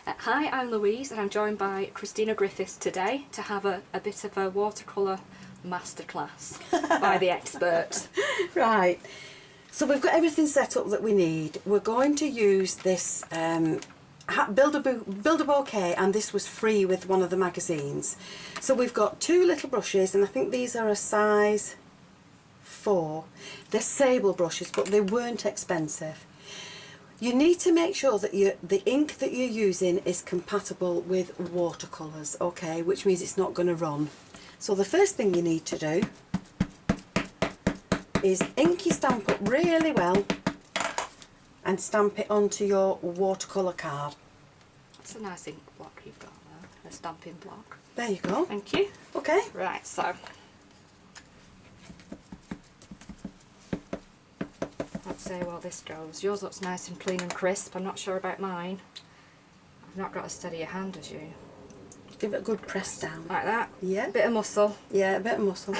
Hi, I'm Louise and I'm joined by Christina Griffiths today to have a bit of a watercolour masterclass by the expert. Right, so we've got everything set up that we need. We're going to use this build a bouquet, and this was free with one of the magazines. So we've got two little brushes, and I think these are a size 4. They're sable brushes, but they weren't expensive. You need to make sure that the ink that you're using is compatible with watercolours, okay, which means it's not going to run. So the first thing you need to do is ink your stamp up really well and stamp it onto your watercolour card. That's a nice ink block you've got there, a stamping block. There you go. Thank you. Okay. Right, so let's see how this goes. Yours looks nice and clean and crisp. I'm not sure about mine. I've not got as steady a hand as you. Give it a good press down. Like that? Yeah. Bit of muscle. Yeah, a bit of muscle.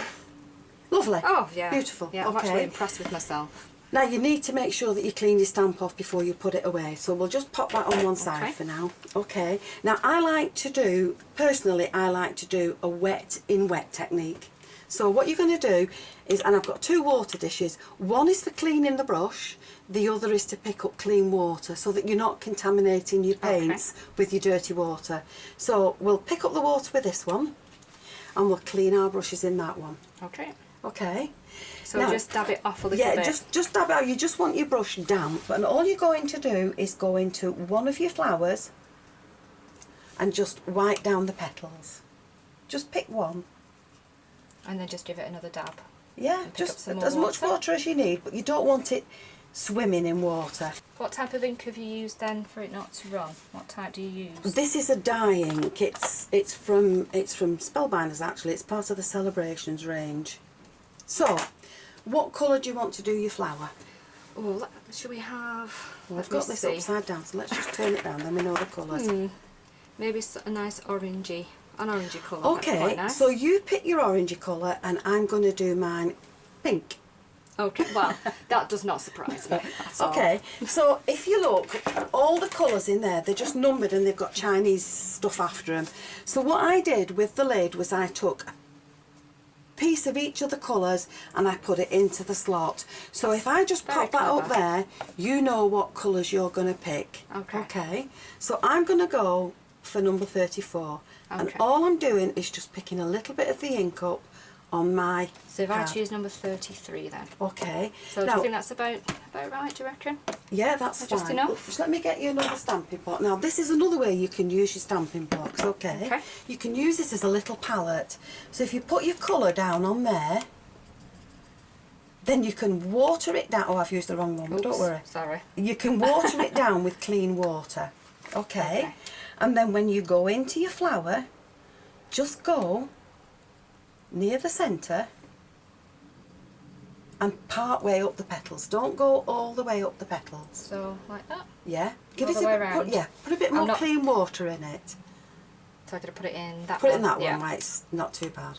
Lovely. Oh, yeah. Beautiful. Yeah, I'm okay. actually impressed with myself. Now you need to make sure that you clean your stamp off before you put it away. So we'll just pop that on one side for now. Okay. Now I like to do, personally, I like to do a wet in wet technique. So what you're going to do is, and I've got 2 water dishes, one is for cleaning the brush, the other is to pick up clean water so that you're not contaminating your paints with your dirty water. So we'll pick up the water with this one and we'll clean our brushes in that one. Okay. Okay. So now, just dab it off a little bit. Yeah, just dab it out. You just want your brush damp, and all you're going to do is go into one of your flowers and just wipe down the petals. Just pick one. And then just give it another dab. Yeah, just as much water as you need, but you don't want it swimming in water. What type of ink have you used then for it not to run? What type do you use? This is a dye ink. It's from Spellbinders actually. It's part of the Celebrations range. So, what colour do you want to do your flower? Oh, should we have... Well, I've got this upside down, so let's just turn it down, then we know the colours. Maybe a nice orangey colour. Okay, nice. so you pick your orangey colour and I'm going to do mine pink. Okay, well, that does not surprise me at all. Okay, so if you look, all the colours in there, they're just numbered and they've got Chinese stuff after them. So what I did with the lid was I took a piece of each of the colours and I put it into the slot. So if I just pop that up there, you know what colours you're going to pick. Okay. Okay, so I'm going to go for number 34. Okay. And all I'm doing is just picking a little bit of the ink up on my So if card. I choose number 33 then. Okay. So do you think that's about right, do you reckon? Yeah, that's fine. Just enough? Just let me get you another stamping block. Now this is another way you can use your stamping blocks, okay? You can use this as a little palette. So if you put your colour down on there, then you can water it down. Oh, I've used the wrong one, but don't worry. Sorry. You can water it down with clean water, okay? And then when you go into your flower, just go near the centre and part way up the petals. Don't go all the way up the petals. So like that? Yeah. Give it a bit, put a bit more clean water in it. So I'm going to put it in that one? Put it in that one, right, it's not too bad.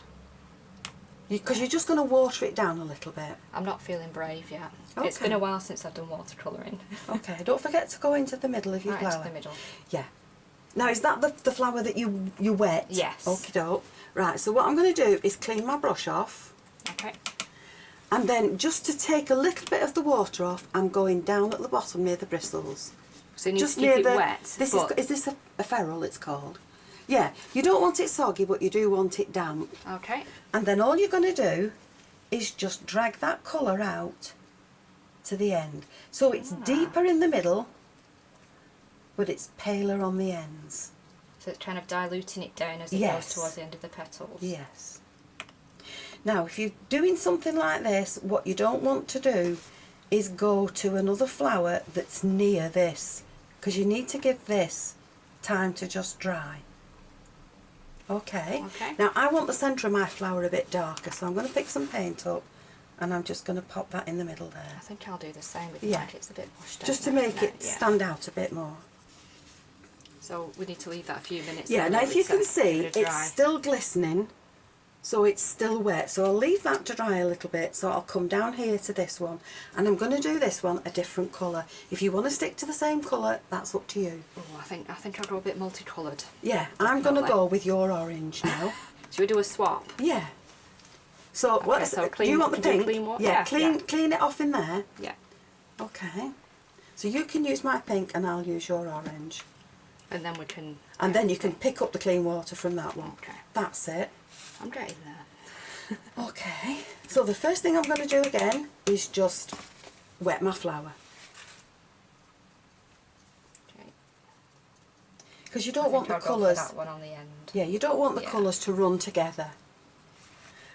Because you're just going to water it down a little bit. I'm not feeling brave yet. Okay. It's been a while since I've done watercolouring. Okay, don't forget to go into the middle of your flower. Into the middle. Yeah. Now, is that the flower that you wet? Yes. Okie doke. Right, so what I'm going to do is clean my brush off. Okay. And then just to take a little bit of the water off, I'm going down at the bottom near the bristles. So you need to keep it wet. Is this a ferrule it's called? Yeah, you don't want it soggy, but you do want it damp. Okay. And then all you're going to do is just drag that colour out to the end. So it's deeper in the middle, but it's paler on the ends. So it's kind of diluting it down as it goes towards the end of the petals. Yes. Now, if you're doing something like this, what you don't want to do is go to another flower that's near this, because you need to give this time to just dry. Okay. Now, I want the centre of my flower a bit darker, so I'm going to pick some paint up and I'm just going to pop that in the middle there. I think I'll do the same with mine. It's a bit washed out. Just to make it stand out a bit more. So we need to leave that a few minutes. Yeah, now if you can see, it's still glistening. so it's still wet. So I'll leave that to dry a little bit. So I'll come down here to this one, and I'm going to do this one a different colour. If you want to stick to the same colour, that's up to you. Oh, I think I'll go a bit multicoloured. Yeah, I'm going to go with your orange now. Should we do a swap? Yeah. So Okay, what's so do you want the pink? clean water? Yeah, Yeah, clean it off in there. Yeah. Okay. So you can use my pink and I'll use your orange. And then we can... And then you can pick up the clean water from that one. Okay. That's it. I'm getting there. Okay. So the first thing I'm going to do again is just wet my flour. Okay. Because you don't want the colours... that one on the end. Yeah, you don't want the Yeah. colours to run together.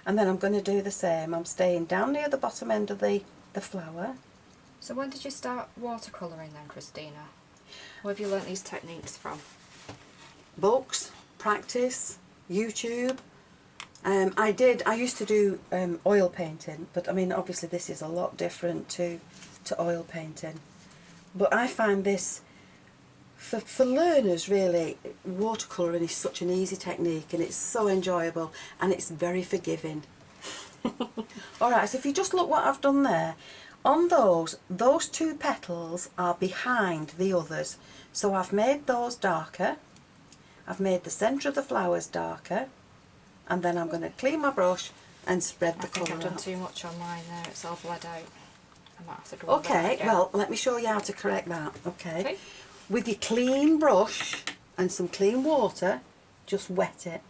And then I'm going to do the same. I'm staying down near the bottom end of the flour. So when did you start watercolouring then, Christina? Where have you learnt these techniques from? Books, practice, YouTube. I used to do oil painting, but I mean obviously this is a lot different to oil painting. But I find this, for learners really, watercolouring is such an easy technique and it's so enjoyable and it's very forgiving. Alright, so if you just look what I've done there, on those two petals are behind the others. So I've made those darker, I've made the centre of the flowers darker, and then I'm going to clean my brush and spread the colour out. I've done too much on mine there, it's all bled out. I might have to go over that Okay, again. well let me show you how to correct that, okay? Okay. With your clean brush and some clean water, just wet it.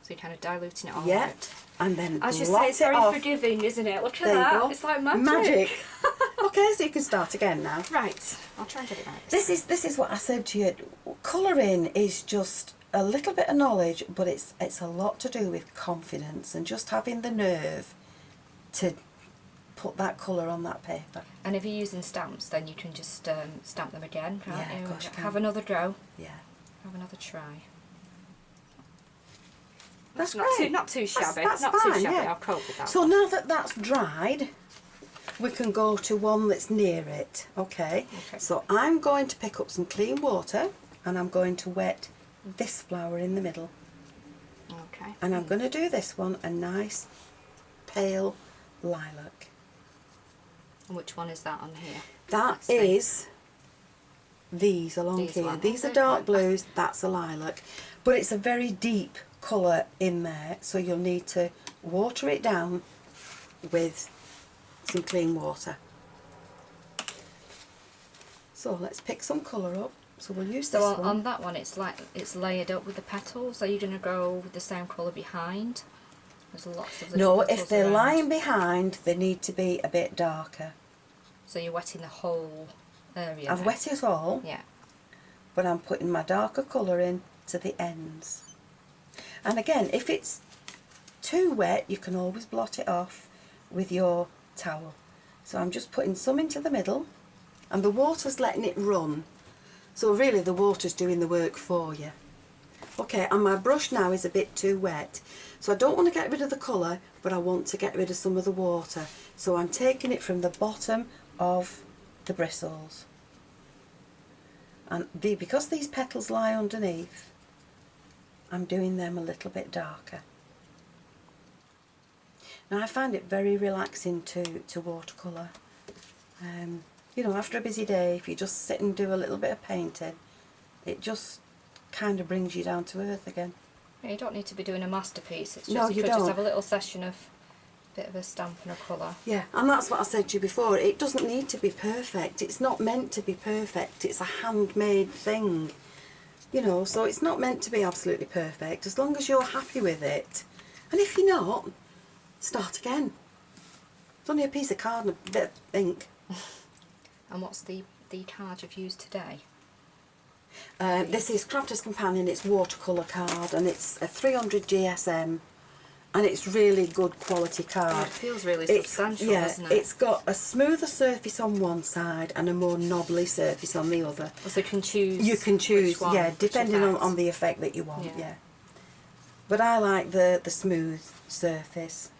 So you're kind of diluting it all Yeah, out. and then As you blot say, it's it very off. forgiving, isn't it? Look at There you that. go. It's like magic. Magic. Okay, so you can start again now. Right, I'll try and get it right. This is what I said to you. Colouring is just a little bit of knowledge, but it's a lot to do with confidence and just having the nerve to put that colour on that paper. And if you're using stamps, then you can just stamp them again, can't Yeah, you? of course you can. Have another go. Yeah. Have another try. That's not great. Too, not too shabby. That's not fine, too shabby. yeah. I'll cope with that. So now that that's dried, we can go to one that's near it. Okay. Okay. So I'm going to pick up some clean water and I'm going to wet this flower in the middle. Okay. And I'm going to do this one a nice pale lilac. And which one is that on here? That Let's see. is these along These here. ones. These are Okay, dark right. blues, that's a lilac. But it's a very deep colour in there, so you'll need to water it down with some clean water. So let's pick some colour up. So we'll use this So one. on that one, it's like it's layered up with the petals. Are you going to go with the same colour behind? There's lots of little No, petals if they're around. lying behind, they need to be a bit darker. So you're wetting the whole area. I've then? wet it all, Yeah. but I'm putting my darker colour in to the ends. And again, if it's too wet, you can always blot it off with your towel. So I'm just putting some into the middle, and the water's letting it run. So really the water's doing the work for you. Okay, and my brush now is a bit too wet. So I don't want to get rid of the colour, but I want to get rid of some of the water. So I'm taking it from the bottom of the bristles. And because these petals lie underneath, I'm doing them a little bit darker. Now I find it very relaxing to watercolour. You know, after a busy day, if you just sit and do a little bit of painting, it just kind of brings you down to earth again. Yeah, you don't need to be doing a masterpiece. It's just No, you you could just don't. have a little session of a bit of a stamp and a colour. Yeah, and that's what I said to you before. It doesn't need to be perfect. It's not meant to be perfect. It's a handmade thing. You know, so it's not meant to be absolutely perfect, as long as you're happy with it. And if you're not, start again. It's only a piece of card and a bit of ink. And what's the card you've used today? This is Crafter's Companion. It's watercolour card, and it's a 300 GSM, and it's really good quality Oh, card. it feels really It's, substantial, yeah, doesn't it? it's got a smoother surface on one side and a more knobbly surface on the other. So you can choose. You can choose, which one, yeah, which depending effect. on the effect that you want, Yeah. yeah. But I like the smooth surface.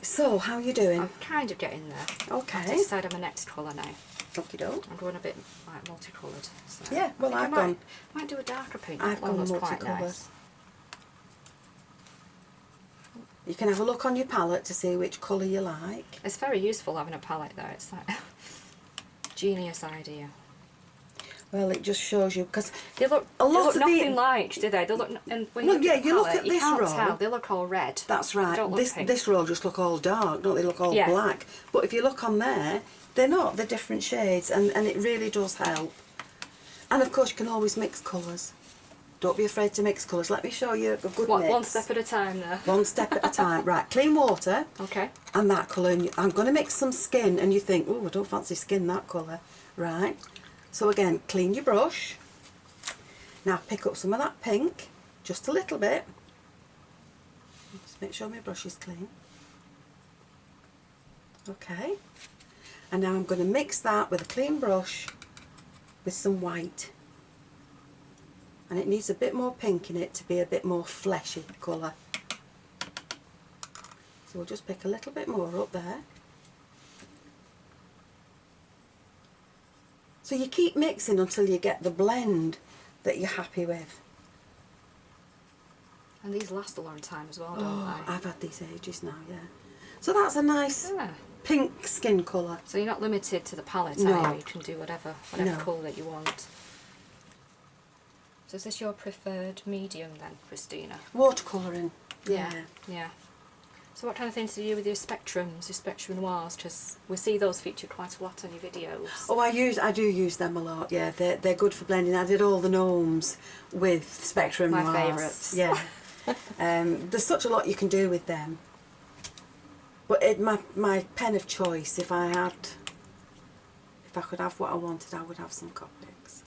So, how are you doing? I'm kind of getting there. Okay. I have to decide on my next colour now. Okie doke. I'm going a bit like multicoloured. So Yeah, well, I I've think I gone. might do a darker pink. I've That one gone looks quite multicolours. nice. You can have a look on your palette to see which colour you like. It's very useful having a palette though. It's like genius idea. Well, it just shows you because They look nothing like, do they? They look, and when Look, you look yeah, at the you look palette, at you this can't row. tell. They look all red. that's They right. don't look pink. This row just look all dark, don't they? Look all Yeah. black. But if you look on there, they're not. They're different shades, and it really does help. And of course, you can always mix colours. Don't be afraid to mix colours. Let me show you a good mix. One step at a time there. One step at a time. Right, clean water. Okay. And that colour. And I'm going to mix some skin, and you think, oh, I don't fancy skin that colour. Right. So again, clean your brush. Now pick up some of that pink, just a little bit. Just make sure my brush is clean. Okay. And now I'm going to mix that with a clean brush with some white. And it needs a bit more pink in it to be a bit more fleshy colour. So we'll just pick a little bit more up there. So you keep mixing until you get the blend that you're happy with. And these last a long time as well, don't Oh, they? I've had these ages now, yeah. So that's a nice Yeah. pink skin colour. So you're not limited to the palette, No. are you? You can do whatever No. colour that you want. So is this your preferred medium then, Christina? Watercolouring. Yeah. So what kind of things do you do with your spectrums, your spectrum noirs? Because we see those featured quite a lot on your videos. Oh, I do use them a lot. Yeah, they're good for blending. I did all the gnomes with Spectrum My Noirs. favourites. Yeah. There's such a lot you can do with them. But my pen of choice, if I could have what I wanted, I would have some Copics.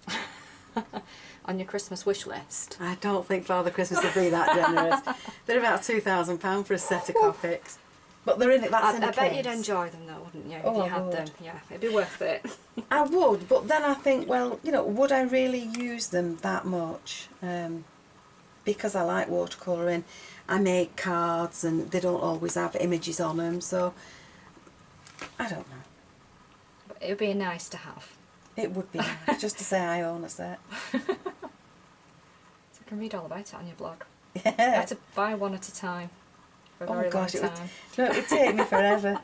On your Christmas wish list. I don't think Father Christmas would be that generous. They're about £2,000 for a set of Copics. But they're in it. That's in a I bet case. you'd enjoy them though, wouldn't you? Oh, if you I had would. them. Yeah, it'd be worth it. I would, but then I think, well, would I really use them that much? Because I like watercolouring, I make cards and they don't always have images on them, so I don't know. But it would be nice to have. It would be nice just to say I own a set. So you can read all about it on your blog. You Yeah. have to buy one at a time for a very long it would, time. it would take me forever.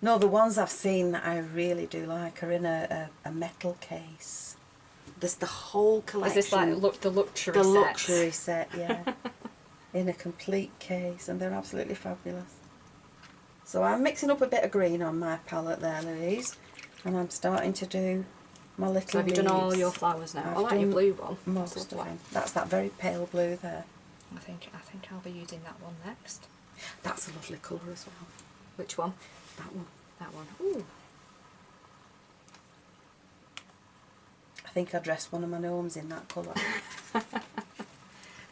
No, the ones I've seen that I really do like are in a metal case. There's the whole collection. Is this like the luxury the set? luxury set, yeah. In a complete case, and they're absolutely fabulous. So I'm mixing up a bit of green on my palette there, Louise, and I'm starting to do my little So have you done all leaves. your flowers now? I've I like your done blue one. Most That's of lovely. them. That's that very pale blue there. I think I'll be using that one next. That's a lovely colour as well. Which one? That one. That one. Ooh. I think I dressed one of my gnomes in that colour.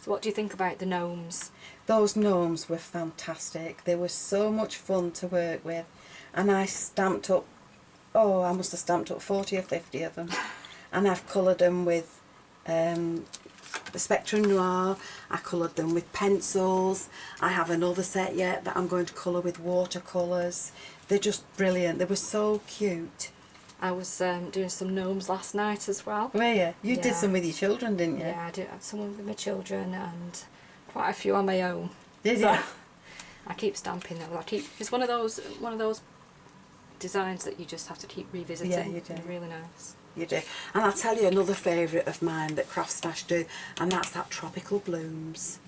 So what do you think about the gnomes? Those gnomes were fantastic. They were so much fun to work with, and I stamped up, I must have stamped up 40 or 50 of them, and I've coloured them with the Spectrum Noir. I coloured them with pencils. I have another set yet that I'm going to colour with watercolours. They're just brilliant. They were so cute. I was doing some gnomes last night as well. Were you? You did Yeah. some with your children, didn't you? Yeah, I did some with my children and quite a few on my own. Did So you? I keep stamping them. It's one of those designs that you just have to keep revisiting. Yeah, you do. They're really nice. You do. And I'll tell you another favourite of mine that CraftStash do, and that's that tropical blooms.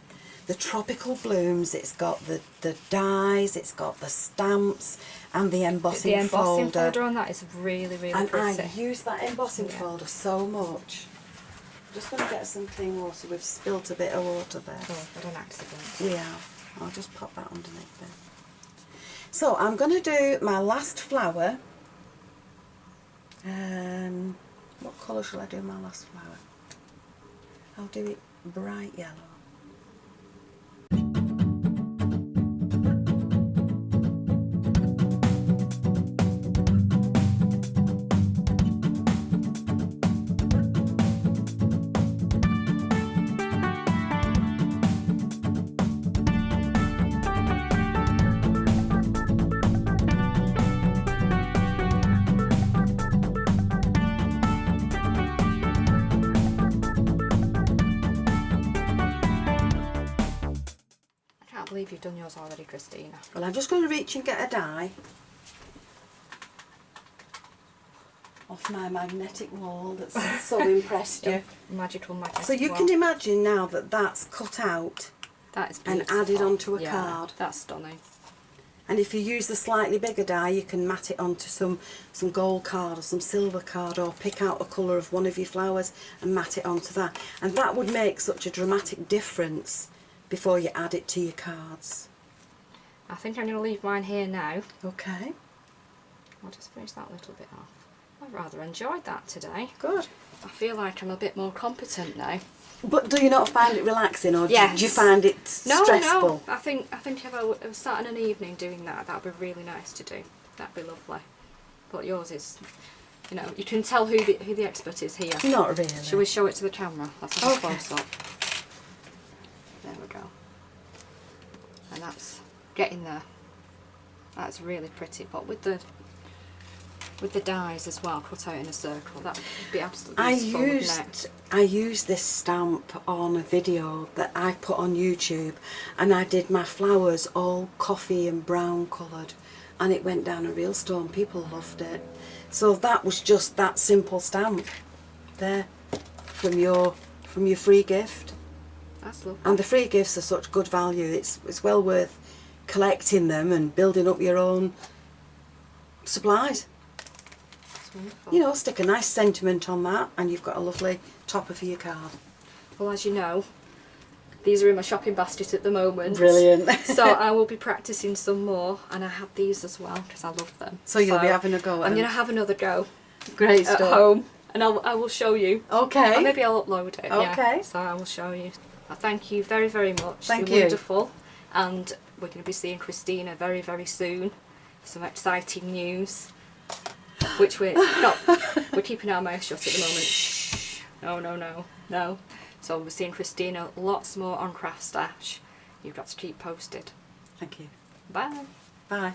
The tropical blooms, it's got the dies, it's got the stamps and the embossing, The embossing folder. folder on that is really, really And pretty. I use that embossing Yeah. folder so much. I'm just going to get some clean water. We've spilt a bit of water there. Oh, what an accident. We have. I'll just pop that underneath there. So I'm going to do my last flower. What colour shall I do my last flower? I'll do it bright yellow. can't believe you've done yours already, Christina. Well, I'm just going to reach and get a die off my magnetic wall that's so impressed you. Magical magnetic So you wall. can imagine now that that's cut out That is and beautiful. added onto a Yeah, card. That's stunning. And if you use the slightly bigger die, you can mat it onto some gold card or some silver card, or pick out a colour of one of your flowers and mat it onto that. And that would make such a dramatic difference before you add it to your cards. I think I'm going to leave mine here now. Okay, I'll just finish that little bit off. I've rather enjoyed that today. good. I feel like I'm a bit more competent now. But do you not find it relaxing, or Yes. do you find it stressful? No. I think if I was sat in an evening doing that, that'd be really nice to do. That'd be lovely. But yours is, you know, you can tell who the expert is here. Not really. Shall we show it to the camera? Let's have a Okay. close up. There we go. And that's getting there. That's really pretty. But with the dies as well, cut out in a circle, that would be absolutely beautiful, wouldn't it? I used this stamp on a video that I put on YouTube, and I did my flowers all coffee and brown coloured, and it went down a real storm. People loved it. So that was just that simple stamp there from your free gift. That's lovely. And the free gifts are such good value. It's well worth collecting them and building up your own supplies. That's wonderful. You know, stick a nice sentiment on that, and you've got a lovely topper for your card. Well, as you know, these are in my shopping basket at the moment. Brilliant. So I will be practicing some more, and I have these as well because I love them. So you'll be having a go at I'm them. going to have another go Great at stuff. home, and I will show you. Okay. Or maybe I'll upload it. Okay. Yeah. So I will show you. Thank you very, very much. Thank You're you. wonderful. And we're going to be seeing Christina very, very soon. Some exciting news, which we're keeping our mouth shut at the moment. Shh. No. So we're seeing Christina lots more on CraftStash. You've got to keep posted. Thank you. Bye. Bye.